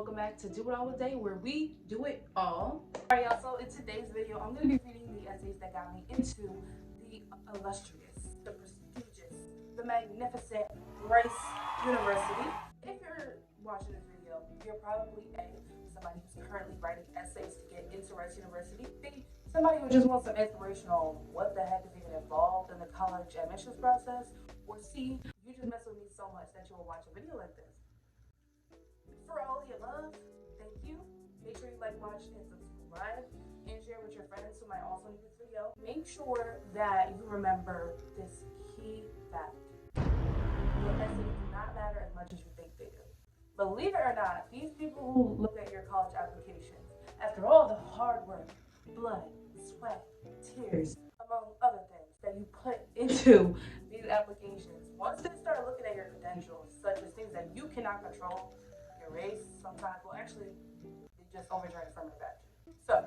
welcome back to Do It All with Day, where we do it all. Alright y'all, so in today's video, I'm going to be reading the essays that got me into the illustrious, the prestigious, the magnificent Rice University. If you're watching this video, you're probably A, somebody who's currently writing essays to get into Rice University. B, somebody who just wants some inspiration on what the heck is even involved in the college admissions process. Or C, you just mess with me so much that you will watch a video like this. For all the above, thank you. Make sure you like, watch, and subscribe, and share with your friends who might also need this video. Make sure that you remember this key fact. Your essays do not matter as much as you think they do. Believe it or not, these people who look at your college applications, after all the hard work, blood, sweat, tears, among other things that you put into these applications, once they start looking at your credentials, such as things that you cannot control, your race, sometimes, well, actually, they just overturn it from your back. So,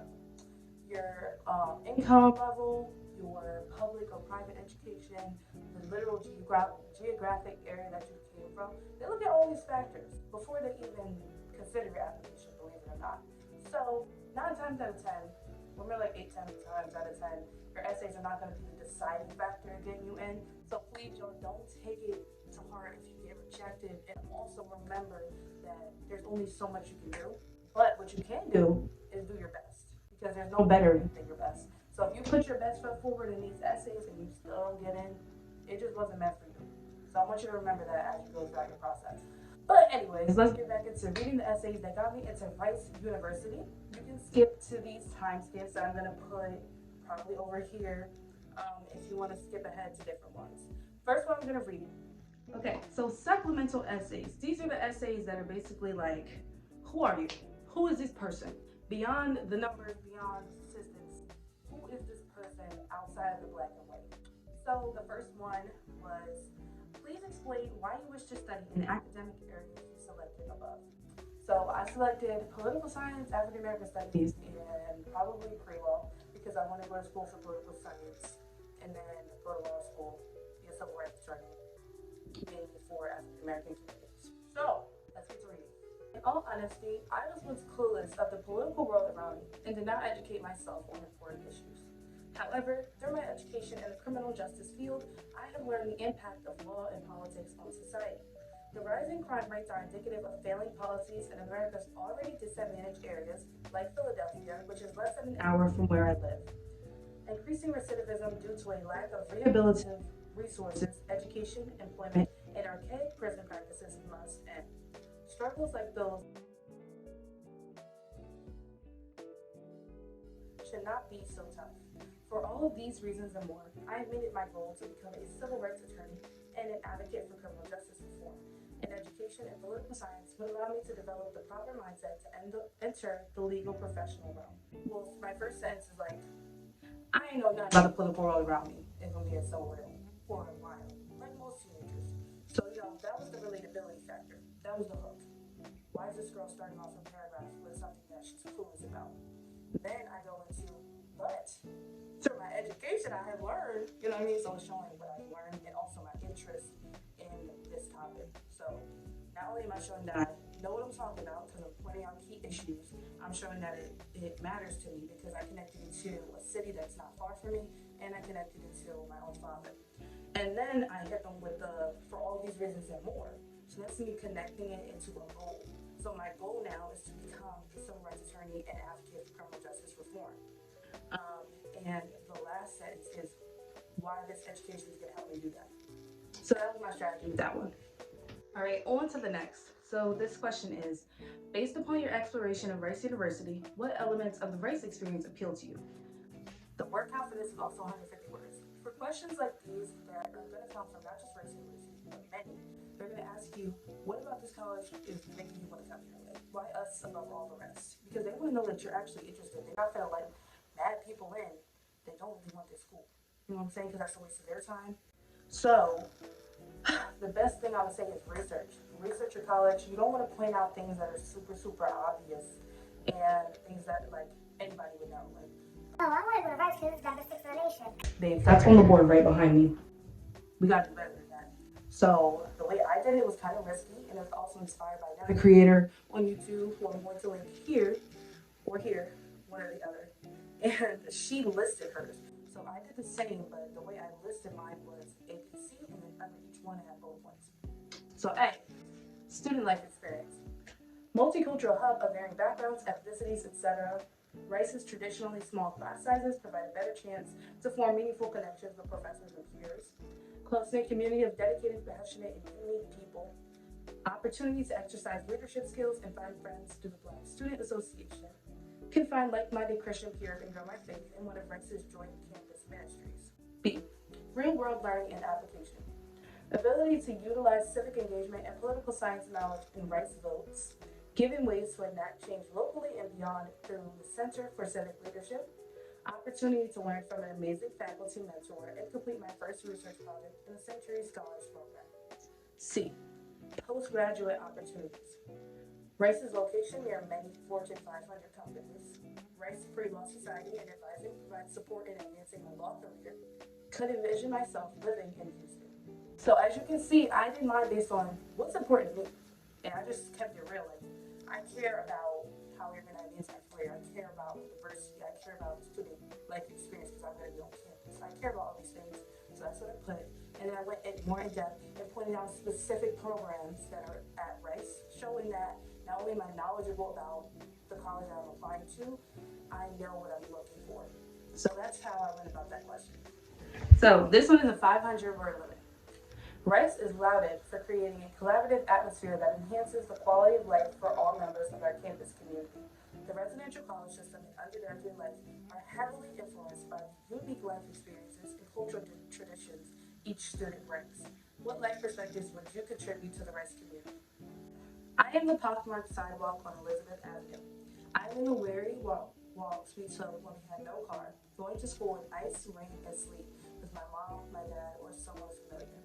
your income level, your public or private education, the literal geographic area that you came from, they look at all these factors before they even consider your application, believe it or not. So, 9 times out of 10, remember like 8 times out of 10, your essays are not going to be the deciding factor in getting you in. So please, y'all, don't take it to heart if you get rejected. And also remember that there's only so much you can do. But what you can do is do your best, because there's no better than your best. So if you put your best foot forward in these essays and you still don't get in, it just wasn't meant for you. So I want you to remember that as you go throughout your process. But anyways, let's get back into reading the essays that got me into Rice University. You can skip to these time skips that I'm going to put probably over here if you want to skip ahead to different ones. First one I'm going to read. Okay, so supplemental essays. These are the essays that are basically like, who are you? Who is this person? Beyond the numbers, beyond statistics, who is this person outside of the black and white? So the first one was, please explain why you wish to study in the academic areas you selected above. So I selected political science, African American studies, and probably pre-law, because I want to go to school for political science and then go to law school, be a civil rights attorney, mainly for African American communities. So let's get to reading. In all honesty, I was once clueless of the political world around me and did not educate myself on important issues. However, through my education in the criminal justice field, I have learned the impact of law and politics on society. The rising crime rates are indicative of failing policies in America's already disadvantaged areas, like Philadelphia, which is less than an hour from where I live. Increasing recidivism due to a lack of rehabilitative resources, education, employment, and archaic prison practices must end. Struggles like those should not be so tough. For all of these reasons and more, I have made it my goal to become a civil rights attorney and an advocate for criminal justice reform. And education and political science would allow me to develop the proper mindset to enter the legal professional realm. Well, my first sentence is like, I ain't know nothing about the political world around me, if I'm being so real, for a while, like most teenagers. So, that was the relatability factor. That was the hook. Why is this girl starting off a paragraph with something that she's clueless about? Then I go into, but through my education, I have learned, you know what I mean? So it's showing what I've learned and also my interest in this topic. So not only am I showing that I know what I'm talking about because I'm pointing out key issues, I'm showing that it matters to me because I connected it to a city that's not far from me, and I connected it to my own father. And then I hit them with for all these reasons and more. So that's me connecting it into a goal. So my goal now is to become a civil rights attorney and advocate for criminal justice reform. And the last sentence is why this education is going to help me do that. So that was my strategy with that one. All right, on to the next. So this question is, based upon your exploration of Rice University, what elements of the Rice experience appeal to you? The word count for this is also 150 words. For questions like these that are going to come from not just Rice University, but many, they're going to ask you, what about this college is making you want to come here? Like, why us above all the rest? Because they want to know that you're actually interested. They're not going to let mad people in that don't really want this school. You know what I'm saying? Because that's a waste of their time. So the best thing I would say is research. Research your college. You don't want to point out things that are super, super obvious and things that like anybody would know. Like, oh, I want to go to Rice because it's got the sixth nation. Babe, that's on the board right behind me. We got to do better than that. So the way I did it was kind of risky, and it was also inspired by another creator on YouTube who I'm going to link here or here, one or the other. And she listed hers. So I did the same, but the way I listed mine was ABC, and then under each one I had bullet points. So A, student life experience. Multicultural hub of varying backgrounds, ethnicities, etc. Rice's traditionally small class sizes provide a better chance to form meaningful connections with professors and peers. Close-knit community of dedicated, passionate, and unique people. Opportunity to exercise leadership skills and find friends through the Black Student Association. Can find like-minded Christian peers and grow my faith in one of Rice's joint campus ministries. B, real-world learning and application. Ability to utilize civic engagement and political science knowledge in Rice votes. Given ways to enact change locally and beyond through the Center for Civic Leadership. Opportunity to learn from an amazing faculty mentor and complete my first research project in the Century Scholars Program. C, postgraduate opportunities. Rice's location near many Fortune 500 companies. Rice Free Law Society and advising provides support in advancing my law career. Could envision myself living in Houston. So as you can see, I did mine based on what's important to me. And I just kept it real. Like, I care about how you're going to advance my career. I care about diversity. I care about student life experience because I'm going to be on campus. I care about all these things. So that's what I put. And then I went more in depth and pointed out specific programs that are at Rice, showing that not only am I knowledgeable about the college that I'm applying to, I know what I'm looking for. So that's how I went about that question. So this one is a 500-word limit. Rice is lauded for creating a collaborative atmosphere that enhances the quality of life for all members of our campus community. The residential college system and undergraduate life are heavily influenced by the unique life experiences and cultural traditions each student brings. What life perspectives would you contribute to the Rice community? I am the pockmarked sidewalk on Elizabeth Avenue. I am in the weary walks we took when we had no car, going to school in ice, rain, and sleet with my mom, my dad, or someone familiar.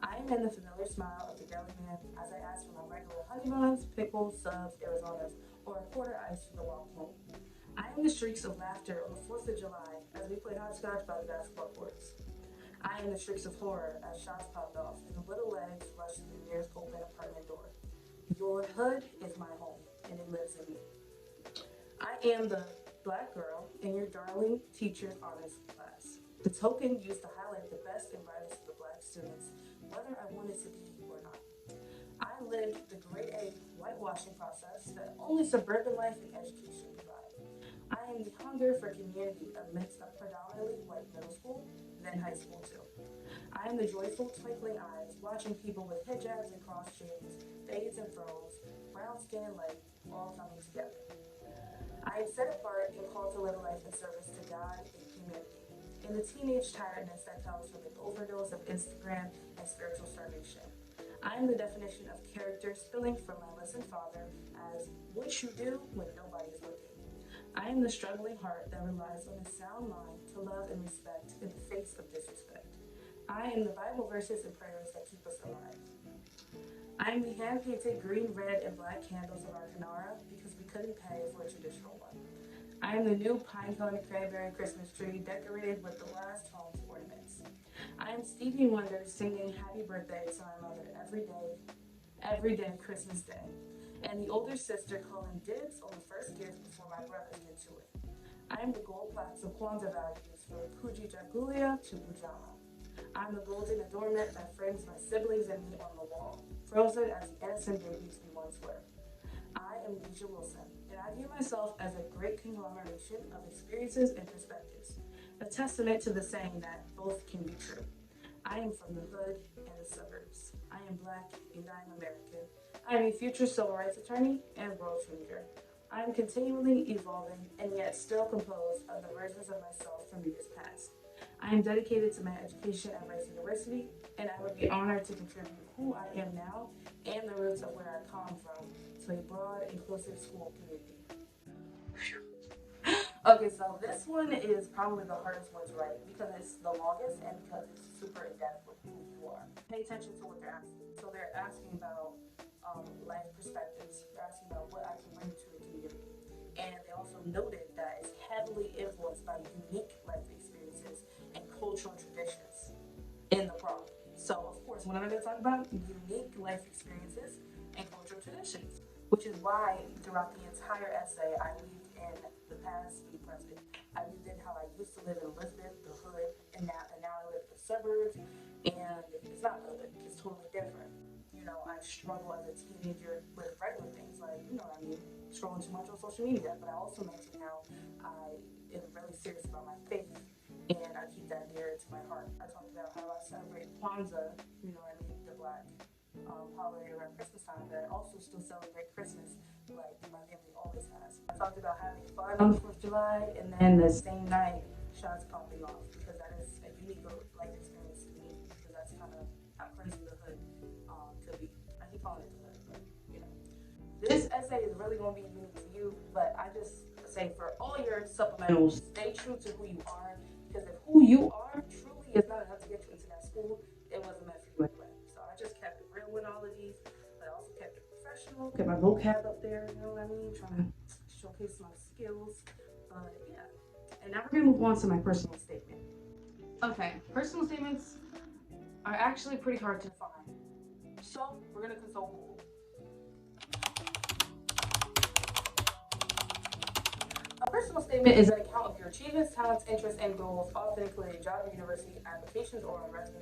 I am in the familiar smile of the deli man as I ask for my regular honey buns, pickles, subs, Arizonas, or a quarter ice for the walk home. I am the shrieks of laughter on the 4th of July as we played hopscotch by the basketball courts. I am the shrieks of horror as shots popped off and the little legs rushed to the nearest open apartment door. Your hood is my home, and it lives in me. I am the Black girl in your darling teacher honors class. The token used to highlight the best and brightest of the Black students, whether I wanted to be or not. I lived the grade A whitewashing process that only suburban life and education provide. I am the hunger for community amidst a predominantly white middle school, then high school too. I am the joyful twinkling eyes watching people with hijabs and cross chains, fades and froze, brown skin and light, all coming together. I am set apart and called to live a life in service to God and humanity, and the teenage tiredness that comes from an overdose of Instagram and spiritual starvation. I am the definition of character spilling from my listened father as what you do when nobody is looking. I am the struggling heart that relies on a sound mind to love and respect in the face of disrespect. I am the Bible verses and prayers that keep us alive. I am the hand-painted green, red, and black candles of our Canara because we couldn't pay for a traditional one. I am the new pine-cone cranberry Christmas tree decorated with the last home's ornaments. I am Stevie Wonder singing happy birthday to my mother every day Christmas Day, and the older sister calling dibs on the first gift before my brothers get to it. I am the gold plaques of Kwanzaa values from Puji Jagulia to Ujama. I'm the golden adornment that frames my siblings and me on the wall, frozen as the innocent babies we once were. I am Daijah Wilson, and I view myself as a great conglomeration of experiences and perspectives, a testament to the saying that both can be true. I am from the hood and the suburbs. I am Black and I am American. I am a future civil rights attorney and world changer. I am continually evolving and yet still composed of the versions of myself from years past. I am dedicated to my education at Rice University, and I would be honored to contribute who I am now and the roots of where I come from to a broad, inclusive school community. Okay, so this one is probably the hardest one to write because it's the longest and because it's super in-depth with who you are. Pay attention to what they're asking. So they're asking about life perspectives. They're asking about what I can bring to the community. And they also noted that it's heavily influenced by unique life experiences and cultural traditions in the prompt. So, of course, So what am I going to talk about? Unique life experiences and cultural traditions, which is why throughout the entire essay, I weaved in the past and the present. I weaved in how I used to live in Elizabeth, the hood, and now I live in the suburbs, and it's not hood, it's totally different. You know, I struggle as a teenager with regular things like, you know what I mean, scrolling too much on social media, but I also mentioned how I am really serious about my faith and I keep that dear to my heart. I talked about how I celebrate Kwanzaa, you know what I mean, the black holiday around Christmas time, but I also still celebrate Christmas like my family always has. I talked about having fun on the 4th of July and then the same night, shots popping off because that is a unique life experience to me because that's kind of how crazy the hood could be. I keep calling it the hood, but you know. This essay is really going to be unique to you, but I just say for all your supplementals, stay true to who you are because if who you are truly is not enough to get you into that school, it wasn't meant for you anyway. So I just kept it real with all of these, but I also kept it professional, kept my vocab up there, you know what I mean? Trying to showcase my skills. But yeah. And now we're gonna move on to my personal statement. Okay, personal statements are actually pretty hard to find. So we're gonna consult Google. A personal statement is an account of your achievements, talents, interests, and goals, often including job, university applications, or on resumes.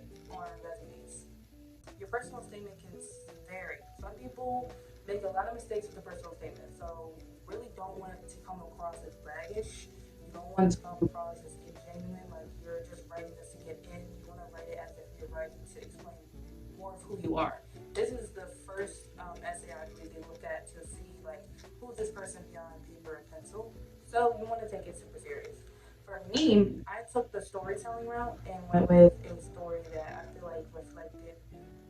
Your personal statement can vary. Some people make a lot of mistakes with the personal statement, so really don't want it to come across as braggish. You don't want it to come across as ingenuine, like you're just writing this to get in. You want to write it as if you're writing to explain more of who you are. This is the first essay I really look at to see like who's this person beyond paper and pencil. So you want to take it super serious. For me, I took the storytelling route and went with a story that I feel like reflected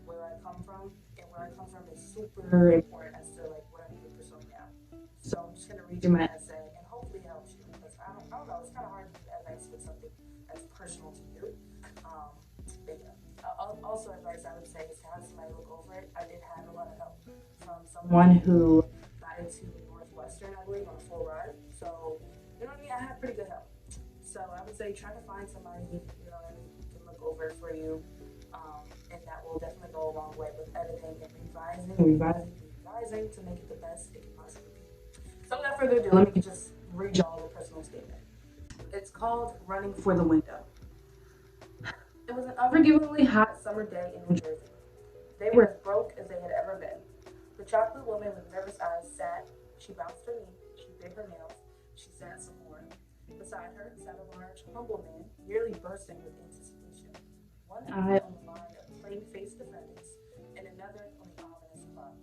where I come from, and where I come from is super important as to like what I'm here pursuing now. So I'm just gonna read you my essay and hopefully it helps you because I don't know, it's kind of hard to give advice with something that's personal to you. But yeah. Also, advice I would say is to have somebody look over it. I did have a lot of help from someone who got into Northwestern, I believe, on a full ride. So you know what I mean. I had pretty good help. So I would say try to find somebody you know that can look over it for you. And that will definitely go a long way with editing and revising to make it the best it can possibly be. So without further ado, let me just read y'all the personal statement. It's called Running for the Window. It was an unforgivably hot summer day in New Jersey. They were as broke as they had ever been. The chocolate woman with nervous eyes sat. She bounced her knee. She bit her nails. She sat some more. Beside her sat a large, humble man, nearly bursting with anticipation. One eye on the line of plain-faced defendants, and another on the ominous clock.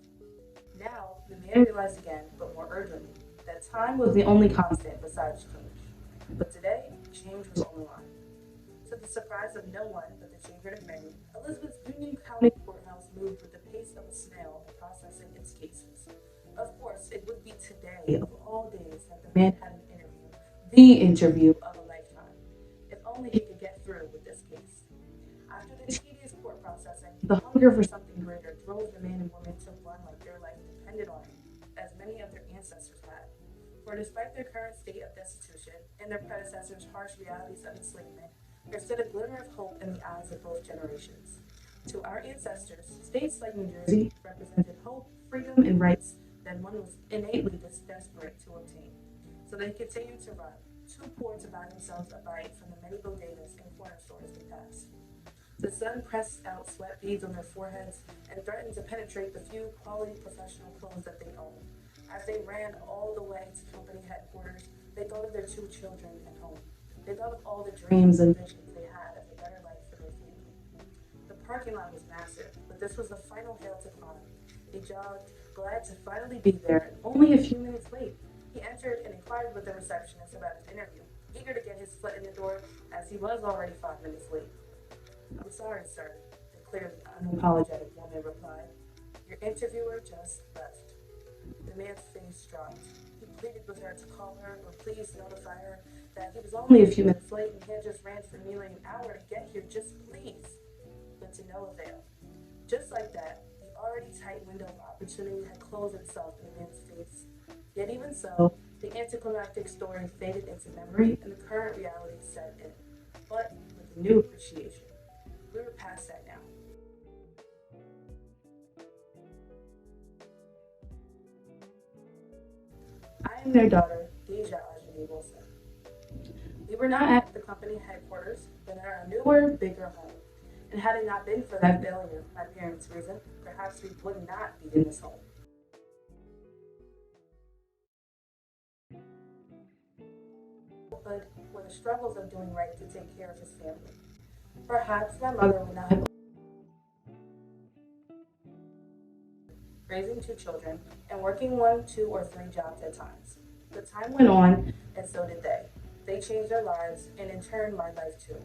Now, the man realized again, but more urgently, that time was the only constant besides change. But today, change was only one. To the surprise of no one but the chambered attorney, Elizabeth's Union County Courthouse moved with the pace of a snail in processing its cases. Of course, it would be today, of all days, that the man had an interview, the interview of a lifetime. If only he could get through with this case. After the tedious court processing, the hunger for something greater drove the man and woman to run like their life depended on it, as many of their ancestors had. For despite their current state of destitution and their predecessors' harsh realities of enslavement, there stood a glimmer of hope in the eyes of both generations. To our ancestors, states like New Jersey represented hope, freedom, and rights that one was innately desperate to obtain. So they continued to run, too poor to buy themselves a bite from the many bodegas and corner stores they passed. The sun pressed out sweat beads on their foreheads and threatened to penetrate the few quality professional clothes that they owned. As they ran all the way to company headquarters, they thought of their 2 children at home. They thought of all the dreams and visions they had of a better life for their family. The parking lot was massive, but this was the final hill to climb. He jogged, glad to finally be there, and only a few minutes late. He entered and inquired with the receptionist about his interview, eager to get his foot in the door, as he was already 5 minutes late. I'm sorry, sir, the clearly unapologetic woman replied. Your interviewer just left. The man's face dropped. He pleaded with her to call her or please notify her that he was only a few minutes late and he had just ran for nearly an hour to get here, just please. But to no avail. Just like that, the already tight window of opportunity had closed itself in the man's face. Yet even so, the anticlimactic story faded into memory and the current reality set in. But with a new appreciation. We were past that now. I am their daughter, Daijah. We were not at the company headquarters, but in our newer, bigger home. And had it not been for that failure, my parents' reason, perhaps we would not be in this home. But were the struggles of doing right to take care of his family. Perhaps my mother would not have raising two children and working one, two, or three jobs at times. The time went on, and so did they. They changed their lives, and in turn, my life too.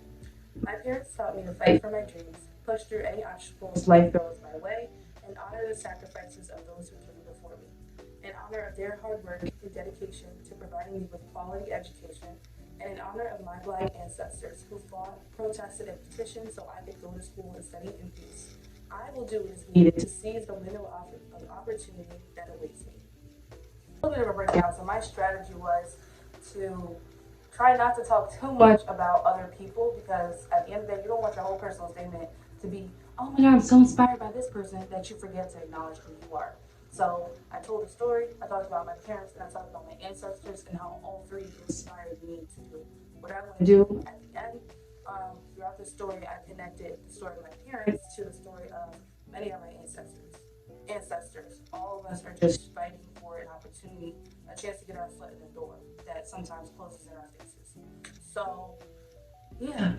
My parents taught me to fight for my dreams, push through any obstacles life throws my way, and honor the sacrifices of those who came before me. In honor of their hard work and dedication to providing me with quality education, and in honor of my Black ancestors who fought, protested, and petitioned so I could go to school and study in peace, I will do what is needed to seize the window of opportunity that awaits me. A little bit of a breakdown. So my strategy was to try not to talk too much about other people, because at the end of the day, you don't want your whole personal statement to be, oh my God, I'm so inspired by this person, that you forget to acknowledge who you are. So I told a story, I talked about my parents, and I talked about my ancestors and how all three inspired me to do what I want to do at the end. Throughout the story, I connected the story of my parents to the story of many of my ancestors. All of us are just fighting for an opportunity, a chance to get our foot in the door that sometimes closes in our faces. So, yeah,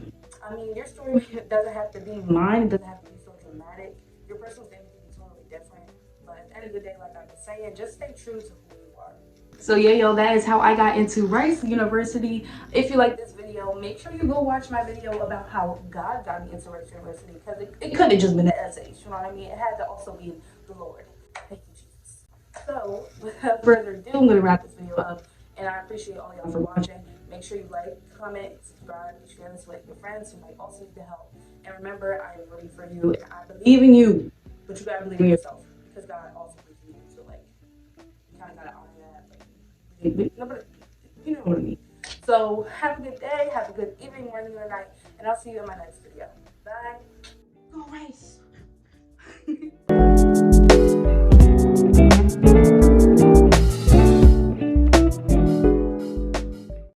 I mean, your story doesn't have to be mine. It doesn't have to be so dramatic. Your personal statement can be totally different. But at the end of the day, like I've been saying, just stay true to who you are. So yeah, yo, that is how I got into Rice University. If you like this video, make sure you go watch my video about how God got me into Rice University, because it could have just been an essay, you know what I mean? It had to also be the Lord. Thank you, Jesus. So, without further ado, I'm going to wrap this video up, and I appreciate all y'all for watching. Make sure you like, comment, subscribe, and share this with your friends who might also need the help. And remember, I am rooting for you, and I believe in you, but you gotta believe in yourself, because God also believes in you. So, like, you kind of gotta honor that. No, but you know what I mean. So, have a good day, have a good evening, morning, or night, and I'll see you in my next video.